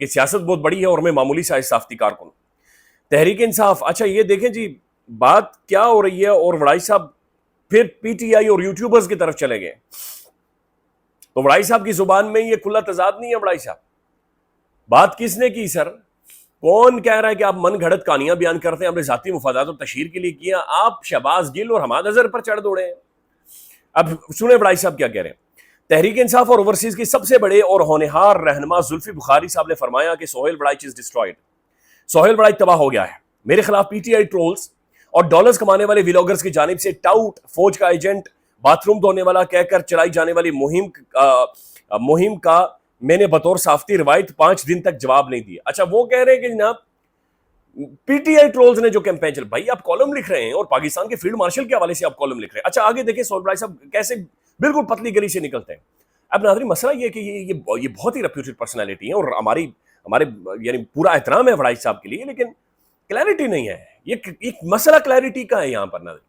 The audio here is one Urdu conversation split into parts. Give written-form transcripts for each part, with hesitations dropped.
کہ سیاست بہت بڑی ہے اور میں معمولی سا صحافتی کارکن ہوں. تحریک انصاف, اچھا یہ دیکھیں جی بات کیا ہو رہی ہے, اور وڑائی صاحب پھر پی ٹی آئی اور یوٹیوبرز کی طرف چلے گئے. تو وڑائی صاحب کی زبان میں یہ کھلا تضاد نہیں ہے. وڑائی صاحب بات کس نے کی سر؟ کون کہہ رہا ہے کہ آپ من گھڑت کہانیاں بیان کرتے ہیں, اپنے ذاتی مفادات اور تشہیر کے لیے کیا؟ آپ شہباز گل اور حماد اظہر پر چڑھ دوڑے ہیں. اب سنیں وڑائی صاحب کیا کہہ رہے ہیں. تحریک انصاف اور اوورسیز کی سب سے بڑے اور ہونہار رہنما زلفی بخاری صاحب نے فرمایا کہ سہیل وڑائی از ڈسٹرائڈ. سہیل وڑائی تباہ ہو گیا ہے. میرے خلاف پی ٹی آئی ٹرولز اور ڈالرز کمانے والے ویلاگرز کی جانب سے ٹاؤٹ, فوج کا ایجنٹ, باتھ روم دھونے والا کہہ کر چلائی جانے والی مہم کا میں نے بطور صحافتی روایت 5 دن تک جواب نہیں دیا. اچھا وہ کہہ رہے ہیں کہ جناب پی ٹی آئی ٹرولز نے جو کیمپین چل, بھائی آپ کالم لکھ رہے ہیں اور پاکستان کے فیلڈ مارشل کے حوالے سے آپ کالم لکھ رہے ہیں. اچھا آگے دیکھیں سہیل وڑائی صاحب کیسے بالکل پتلی گلی سے نکلتے ہیں. اب ناظرین مسئلہ یہ ہے کہ یہ بہت ہی ریپیوٹیڈ پرسنالٹی ہیں اور ہمارے یعنی پورا احترام ہے وڑائی صاحب کے لیے, لیکن کلیئرٹی نہیں ہے. یہ مسئلہ کلیئرٹی کا ہے یہاں پر. ناظرین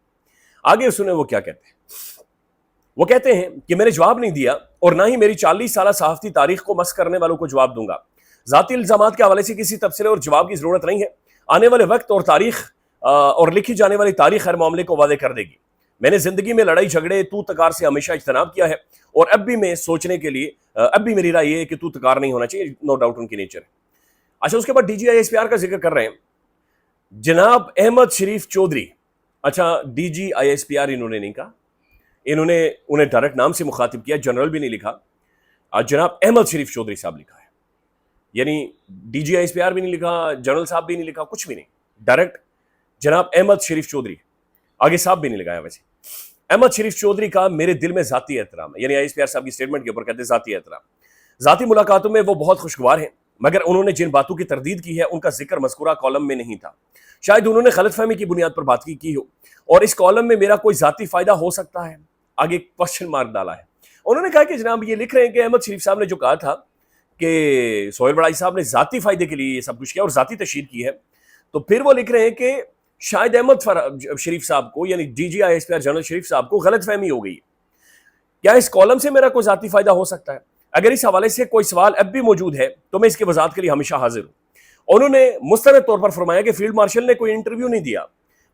آگے سنیں وہ کیا کہتے ہیں. وہ کہتے ہیں کہ میں نے جواب نہیں دیا اور نہ ہی میری 40 سالہ صحافتی تاریخ کو مس کرنے والوں کو جواب دوں گا. ذاتی الزامات کے حوالے سے کسی تبصرے اور جواب کی ضرورت نہیں ہے. آنے والے وقت اور تاریخ اور لکھی جانے والی تاریخ ہر معاملے کو واضح کر دے گی. میں نے زندگی میں لڑائی جھگڑے تو تکار سے ہمیشہ اجتناب کیا ہے, اور اب بھی میں سوچنے کے لیے اب بھی میری رائے یہ ہے کہ تو تکار نہیں ہونا چاہیے. نو ڈاؤٹ ان کی نیچر ہے. اچھا اس کے بعد D G I S P R کا ذکر کر رہے ہیں جناب احمد شریف چودھری. اچھا D G I S P R انہوں نے نہیں کہا, انہوں نے انہیں ڈائریکٹ نام سے مخاطب کیا, جنرل بھی نہیں لکھا, جناب احمد شریف چودھری صاحب لکھا ہے. یعنی D G I S P R بھی نہیں لکھا, جنرل صاحب بھی نہیں لکھا, کچھ بھی نہیں, ڈائریکٹ جناب احمد شریف چودھری, آگے صاحب بھی نہیں لگایا. ویسے احمد شریف چودھری کا میرے دل میں ذاتی احترام ہے. یعنی آئی ایس پی آر صاحب کی اسٹیٹمنٹ کے اوپر کہتے ہیں ذاتی احترام. ذاتی ملاقاتوں میں وہ بہت خوشگوار ہیں, مگر انہوں نے جن باتوں کی تردید کی ہے ان کا ذکر مذکورہ کالم میں نہیں تھا. شاید انہوں نے غلط فہمی کی بنیاد پر بات کی ہو, اور اس کالم میں میرا کوئی ذاتی فائدہ ہو سکتا ہے. آگے کوشچن مارک ڈالا ہے. انہوں نے کہا کہ جناب یہ لکھ رہے ہیں کہ احمد شریف صاحب نے جو کہا تھا کہ سہیل وڑائی صاحب نے ذاتی فائدے کے لیے یہ سب کچھ کیا اور ذاتی تشہیر کی ہے, تو پھر وہ لکھ رہے ہیں کہ شاید احمد شریف صاحب کو یعنی D G I S P R general Sharif صاحب کو غلط فہمی ہو گئی. کیا اس کالم سے میرا کوئی ذاتی فائدہ ہو سکتا ہے؟ اگر اس حوالے سے کوئی سوال اب بھی موجود ہے تو میں اس کی وضاحت کے لیے ہمیشہ حاضر ہوں. انہوں نے مستند طور پر فرمایا کہ فیلڈ مارشل نے کوئی انٹرویو نہیں دیا.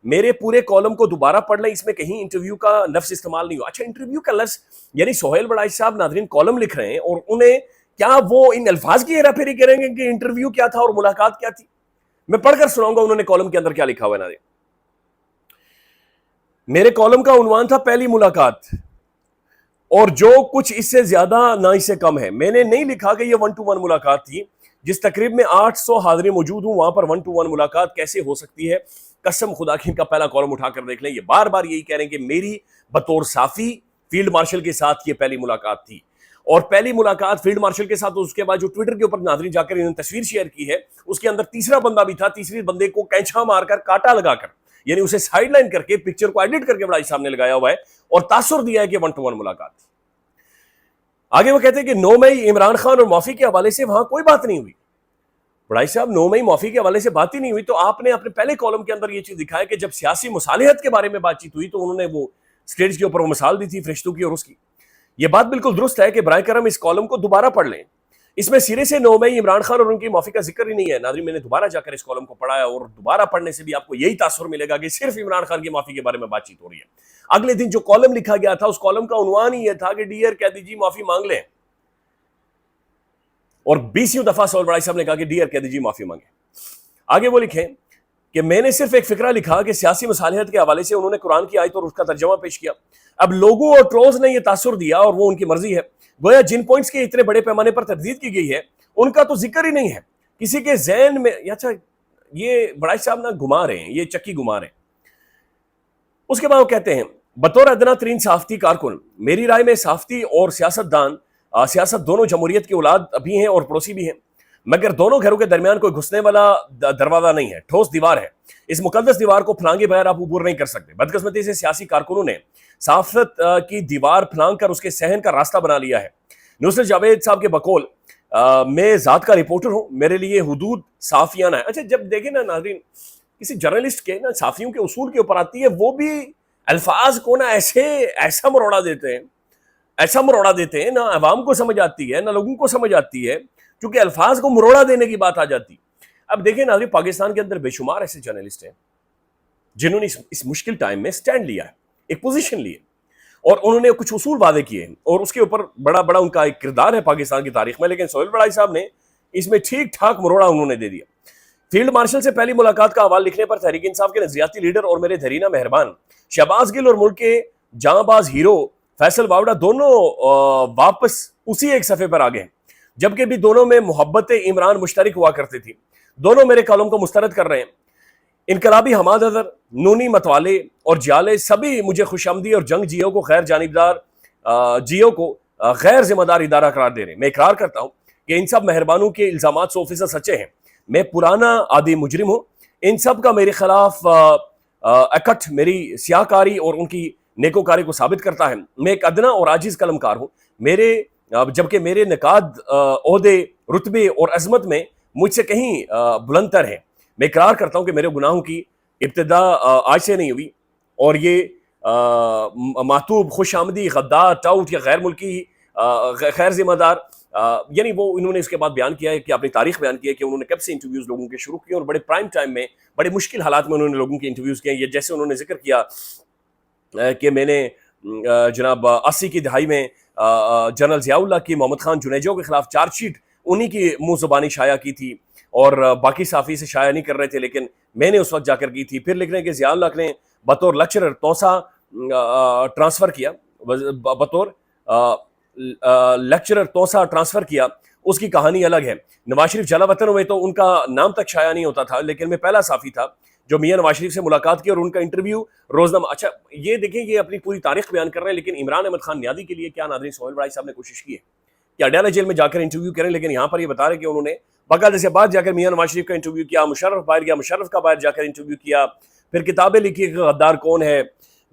میرے پورے کالم کو دوبارہ پڑھ لیں, اس میں کہیں انٹرویو کا لفظ استعمال نہیں ہوا. اچھا انٹرویو کا لفظ یعنی سہیل وڑائی صاحب ناظرین کالم لکھ رہے ہیں اور انہیں کیا وہ ان الفاظ کی ہیرا پھیری کریں گے کہ انٹرویو کیا تھا اور ملاقات کیا تھی؟ میں پڑھ کر سناؤں گا انہوں نے کالم کے اندر کیا لکھا ہوا ہے. ناظرین میرے کالم کا عنوان تھا پہلی ملاقات, اور جو کچھ اس سے زیادہ نہ اس سے کم ہے. میں نے نہیں لکھا کہ یہ 1-to-1 ملاقات تھی. جس تقریب میں 800 حاضرین موجود ہوں وہاں پر 1-to-1 ملاقات کیسے ہو سکتی ہے؟ قسم خدا کی ان کا پہلا کالم اٹھا کر دیکھ لیں. یہ بار بار یہی کہہ رہے ہیں کہ میری بطور صحافی فیلڈ مارشل کے ساتھ یہ پہلی ملاقات تھی, اور پہلی ملاقات فیلڈ مارشل کے ساتھ. اس کے بعد جو ٹویٹر کے اوپر ناظرین جا کر انہوں نے تصویر شیئر کی ہے اس کے اندر تیسرا بندہ بھی تھا. تیسری بندے کو کینچا مار کر کاٹا لگا کر یعنی اسے سائیڈ لائن کر کے پکچر کو ایڈٹ کر کے وڑائی صاحب نے لگایا ہوا ہے اور تاثر دیا ہے کہ 1-to-1 ملاقات. آگے وہ کہتے ہیں کہ 9 مئی عمران خان اور معافی کے حوالے سے وہاں کوئی بات نہیں ہوئی. وڑائی صاحب 9 مئی معافی کے حوالے سے بات ہی نہیں ہوئی, تو آپ نے اپنے پہلے کالم کے اندر یہ چیز دکھایا کہ جب سیاسی مصالحت کے بارے میں بات چیت ہوئی تو انہوں نے وہ سٹیج کے اوپر وہ مثال دی تھی فرشتوں کی اور اس کی. یہ بات بالکل درست ہے کہ برائے کرم اس کالم کو دوبارہ پڑھ لیں. اس میں سرے سے 9 مئی عمران خان اور ان کی معافی کا ذکر ہی نہیں ہے. ناظرین میں نے دوبارہ جا کر اس کالم کو پڑھا ہے اور دوبارہ پڑھنے سے بھی آپ کو یہی تاثر ملے گا کہ صرف عمران خان کی معافی کے بارے میں بات چیت ہو رہی ہے. اگلے دن جو کالم لکھا گیا تھا اس کالم کا عنوان ہی یہ تھا کہ ڈیئر قیدی جی معافی مانگ لیں, اور 20 دفعہ سہیل وڑائی صاحب نے کہا کہ ڈیئر قیدی جی معافی مانگیں. آگے وہ لکھیں کہ میں نے صرف ایک فقرہ لکھا کہ سیاسی مصالحت کے حوالے سے انہوں نے قرآن کی آیت اور اس کا ترجمہ پیش کیا. اب لوگوں اور ٹرولز نے یہ تاثر دیا اور وہ ان کی مرضی ہے. گویا جن پوائنٹس کے اتنے بڑے پیمانے پر تردید کی گئی ہے ان کا تو ذکر ہی نہیں ہے کسی کے ذہن میں. اچھا یہ وڑائی صاحب نہ گھما رہے ہیں, یہ چکی گھما رہے ہیں. اس کے بعد وہ کہتے ہیں بطور ادنا ترین صحافتی کارکن میری رائے میں صحافتی اور سیاست دونوں جمہوریت کی اولاد بھی ہیں اور پڑوسی بھی ہیں, مگر دونوں گھروں کے درمیان کوئی گھسنے والا دروازہ نہیں ہے, ٹھوس دیوار ہے. اس مقدس دیوار کو پھلانگے بغیر آپ عبور نہیں کر سکتے. بدقسمتی سے سیاسی کارکنوں نے صحافت کی دیوار پھلانگ کر اس کے صحن کا راستہ بنا لیا ہے. نصرت جاوید صاحب کے بقول میں ذات کا رپورٹر ہوں, میرے لیے حدود صحافیانہ ہے. اچھا جب دیکھیں نا ناظرین کسی جرنلسٹ کے نا صحافیوں کے اصول کے اوپر آتی ہے, وہ بھی الفاظ کو نا ایسا مروڑا دیتے ہیں نہ عوام کو سمجھ آتی ہے نہ لوگوں کو سمجھ آتی ہے. چونکہ الفاظ کو مروڑا دینے کی بات آ جاتی. اب دیکھیں ناظرین، پاکستان کے اندر بے شمار ایسے جرنلسٹ ہیں جنہوں نے اس مشکل ٹائم میں سٹینڈ لیا ہے، ایک پوزیشن لی ہے، اور انہوں نے کچھ اصول واضح کیے ہیں، اور اس کے اوپر بڑا ان کا ایک کردار ہے پاکستان کی تاریخ میں. لیکن سہیل بڑائی صاحب نے اس میں ٹھیک ٹھاک مروڑا انہوں نے دے دیا. فیلڈ مارشل سے پہلی ملاقات کا حوالہ لکھنے پر تحریک انصاف کے نظریاتی لیڈر اور میرے دھرینہ مہربان شہباز گل اور ملک کے جاں باز ہیرو فیصل باوڑا دونوں واپس اسی ایک صفحے پر آ گئے، جبکہ بھی دونوں میں محبت عمران مشترک ہوا کرتی تھی. دونوں میرے کالم کو مسترد کر رہے ہیں. انقلابی حماد اظہر، نونی متوالے اور جیالے سبھی مجھے خوش آمدی اور جنگ جیو کو غیر جانبدار غیر ذمہ دار ادارہ قرار دے رہے ہیں. میں اقرار کرتا ہوں کہ ان سب مہربانوں کے الزامات 100% سچے ہیں. میں پرانا عادی مجرم ہوں. ان سب کا میرے خلاف اکٹھ میری سیاہ کاری اور ان کی نیکوکاری کو ثابت کرتا ہے. میں ایک ادنا اور عاجز قلم کار ہوں، جبکہ میرے نقاد عہدے، رتبے اور عظمت میں مجھ سے کہیں بلند تر ہیں. میں اقرار کرتا ہوں کہ میرے گناہوں کی ابتدا آج سے نہیں ہوئی، اور یہ معتوب، خوش آمدی، غدار، ٹاؤٹ یا غیر ملکی غیر ذمہ دار، یعنی وہ انہوں نے اس کے بعد بیان کیا ہے کہ اپنی تاریخ بیان کی ہے کہ انہوں نے کب سے انٹرویوز لوگوں کے شروع کیے، اور بڑے پرائم ٹائم میں بڑے مشکل حالات میں انہوں نے لوگوں کے انٹرویوز کیے. یہ جیسے انہوں نے ذکر کیا کہ میں نے جناب 80 کی دہائی میں جنرل ضیاء اللہ کی محمد خان جنیجو کے خلاف چارج شیٹ انہی کی منہ زبانی شائع کی تھی، اور باقی صحافی سے شائع نہیں کر رہے تھے، لیکن میں نے اس وقت جا کر کی تھی. پھر لکھ رہے ہیں کہ ضیاء اللہ نے بطور لیکچرر توسا ٹرانسفر کیا، بطور لیکچرر توسا ٹرانسفر کیا. اس کی کہانی الگ ہے. نواز شریف جلا وطن ہوئے تو ان کا نام تک شائع نہیں ہوتا تھا، لیکن میں پہلا صحافی تھا جو میاں نواز شریف سے ملاقات کی اور ان کا انٹرویو روزنامہ. اچھا یہ دیکھیں، یہ اپنی پوری تاریخ بیان کر رہے ہیں، لیکن عمران احمد خان نیادی کے لیے کیا ناظرین سہیل بڑائی صاحب نے کوشش کی ہے کہ اڈیالہ جیل میں جا کر انٹرویو کریں، لیکن یہاں پر یہ بتا رہے کہ انہوں نے باقاعدہ سے بعد جا کر میاں نواز شریف کا انٹرویو کیا، مشرف باہر گیا، مشرف کا باہر جا کر انٹرویو کیا، پھر کتابیں لکھی کہ غدار کون ہے.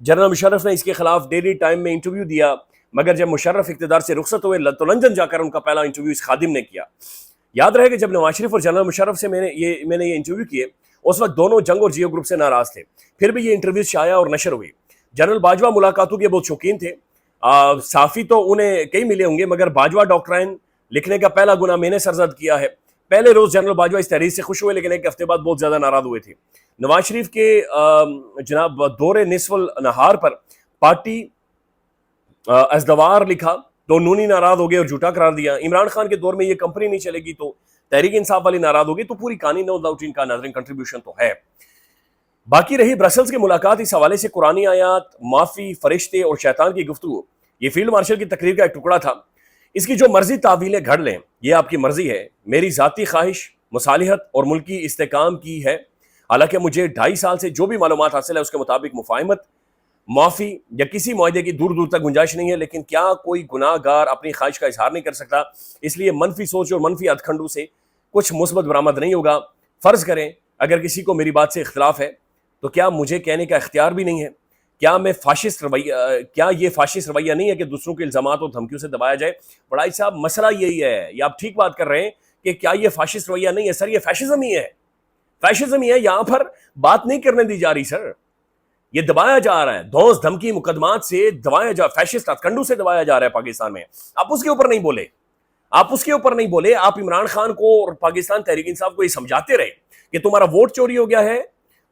جنرل مشرف نے اس کے خلاف ڈیلی ٹائم میں انٹرویو دیا، مگر جب مشرف اقتدار سے رخصت ہوئے تو لندن جا کر ان کا پہلا انٹرویو اس خادم نے کیا. یاد رہے کہ جب نواز شریف اور جنرل مشرف سے میں نے یہ انٹرویو کیے، اس وقت دونوں جنگ اور جیو گروپ سے ناراض تھے، پھر بھی یہ انٹرویو شائع اور نشر ہوئی. جنرل باجوہ ملاقاتوں کے بہت شوقین تھے. صحافی تو انہیں کئی ملے ہوں گے، مگر باجوہ ڈاکٹرائن لکھنے کا پہلا گناہ میں نے سرزد کیا ہے. پہلے روز جنرل باجوہ اس تحریر سے خوش ہوئے، لیکن ایک ہفتے بعد بہت زیادہ ناراض ہوئے تھے. نواز شریف کے جناب دور نصف النہار پر پارٹی ازدوار لکھا تو نونی ناراض ہو گئے اور جھوٹا قرار دیا. عمران خان کے دور میں یہ کمپنی نہیں چلے گی تو تحریک انصاف والی ناراض ہوگی. تو پوری کہانی نو ڈاؤٹ ان کا ناظرین کنٹریبیوشن تو ہے. باقی رہی برسلز کی ملاقات، اس حوالے سے قرآنی آیات، معافی، فرشتے اور شیطان کی گفتگو، یہ فیلڈ مارشل کی تقریر کا ایک ٹکڑا تھا. اس کی جو مرضی تعویلیں گھڑ لیں، یہ آپ کی مرضی ہے. میری ذاتی خواہش مصالحت اور ملکی استحکام کی ہے، حالانکہ مجھے 2.5 سال سے جو بھی معلومات حاصل ہے اس کے مطابق مفاہمت، معافی یا کسی معاہدے کی دور دور تک گنجائش نہیں ہے. لیکن کیا کوئی گناہ گار اپنی خواہش کا اظہار نہیں کر سکتا؟ اس لیے منفی سوچ اور منفی ہتھ کنڈوں سے کچھ مثبت برآمد نہیں ہوگا. فرض کریں اگر کسی کو میری بات سے اختلاف ہے تو کیا مجھے کہنے کا اختیار بھی نہیں ہے؟ کیا یہ فاشسٹ رویہ نہیں ہے کہ دوسروں کے الزامات اور دھمکیوں سے دبایا جائے؟ بڑائی صاحب مسئلہ یہی ہے، یہ آپ ٹھیک بات کر رہے ہیں کہ کیا یہ فاشسٹ رویہ نہیں ہے؟ سر یہ فیشزم ہی ہے، فیشزم ہی ہے. یہاں پر بات نہیں کرنے دی جا رہی سر، یہ دبایا جا رہا ہے، دھوس دھمکی مقدمات سے دبایا فیشسٹ ہتھکنڈوں سے دبایا جا رہا ہے پاکستان میں. آپ اس کے اوپر نہیں بولے، آپ عمران خان کو اور پاکستان تحریک انصاف کو یہ سمجھاتے رہے کہ تمہارا ووٹ چوری ہو گیا ہے،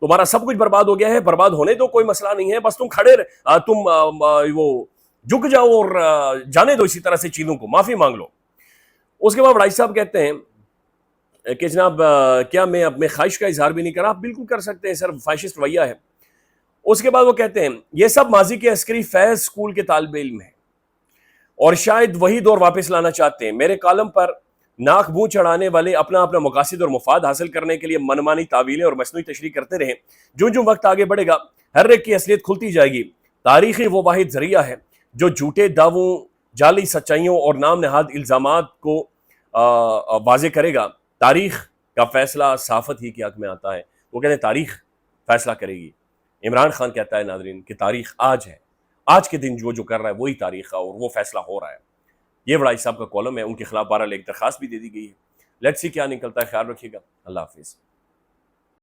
تمہارا سب کچھ برباد ہو گیا ہے. برباد ہونے تو کوئی مسئلہ نہیں ہے، بس تم وہ جھک جاؤ اور جانے دو اسی طرح سے چیزوں کو، معافی مانگ لو. اس کے بعد بڑائی صاحب کہتے ہیں کہ جناب کیا میں اپنے خواہش کا اظہار بھی نہیں کرا؟ آپ بالکل کر سکتے ہیں سر، فاشسٹ رویہ ہے. اس کے بعد وہ کہتے ہیں یہ سب ماضی کے عسکری فیض اسکول کے طالب علم ہیں اور شاید وہی دور واپس لانا چاہتے ہیں. میرے کالم پر ناک منہ چڑھانے والے اپنا مقاصد اور مفاد حاصل کرنے کے لیے منمانی تعویلیں اور مصنوعی تشریح کرتے رہیں. جو وقت آگے بڑھے گا ہر ایک کی اصلیت کھلتی جائے گی. تاریخی وہ واحد ذریعہ ہے جو جھوٹے دعووں، جعلی سچائیوں اور نام نہاد الزامات کو واضح کرے گا. تاریخ کا فیصلہ صحافت ہی کے حق میں آتا ہے. وہ کہتے ہیں تاریخ فیصلہ کرے گی. عمران خان کہتا ہے ناظرین کہ تاریخ آج ہے، آج کے دن جو کر رہا ہے وہی تاریخ ہے اور وہ فیصلہ ہو رہا ہے. یہ بڑائی صاحب کا کالم ہے، ان کے خلاف 12 لیک درخواست بھی دے دی گئی ہے. لیٹس سی کیا نکلتا ہے. خیال رکھیے گا. اللہ حافظ.